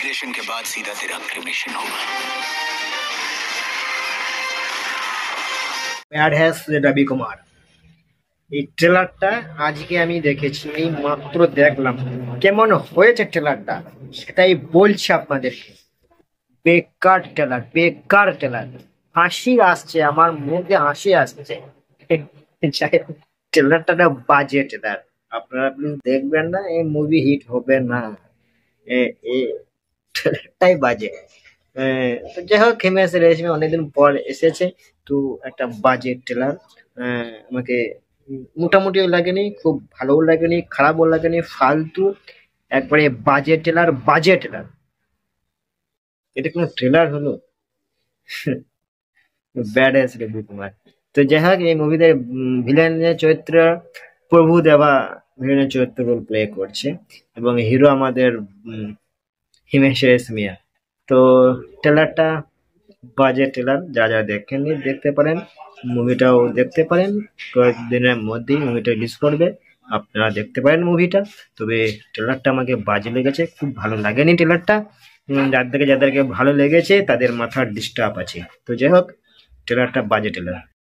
Immigration के बाद सीधा तेरा क्रिमेशन होगा। ব্যাড হ্যাস রবি কুমার। এই ট্রেলারটা আজকে আমি দেখেছি, এই মাত্র দেখলাম। কেমন হয়েছে ট্রেলারটা সেটাই বলছি আপনাদেরকে। বেকার ট্রেলার, বেকার ট্রেলার। হাসি আসছে, আমার মুখে হাসি আসছে। ট্রেলারটা না বাজে ট্রেলার। আপনারা প্লিজ দেখবেন না, এই মুভি হিট হবে না। এই ট্রেলারটাই বাজে। তো যাই হোক, হিমেশ রেশমি অনেকদিন পর এসেছে, তো একটা বাজে ট্রেলার। আমাকে মোটামুটিও লাগেনি, খুব ভালোও লাগেনি, খারাপও লাগেনি, ফালতু একবারে বাজে ট্রেলার, বাজে ট্রেলার। এটা কোনো ট্রেলার হলো? ব্যাড অ্যাস রবি কুমার। তো যাই হোক, এই মুভিতে ভিলেনের চরিত্র প্রভু দেবা ভিলেনের চরিত্র রোল প্লে করছে, এবং হিরো আমাদের হিমেশ রেশমিয়া। তো ট্রেলারটা বাজে ট্রেলার। যারা যারা দেখেননি দেখতে পারেন, মুভিটাও দেখতে পারেন। কয়েকদিনের মধ্যেই মুভিটা রিলিজ করবে, আপনারা দেখতে পারেন মুভিটা। তবে ট্রেলারটা আমাকে বাজে লেগেছে, খুব ভালো লাগেনি ট্রেলারটা। যাদেরকে ভালো লেগেছে তাদের মাথার ডিস্টার্ব আছে। তো যাই হোক, ট্রেলারটা বাজে ট্রেলার।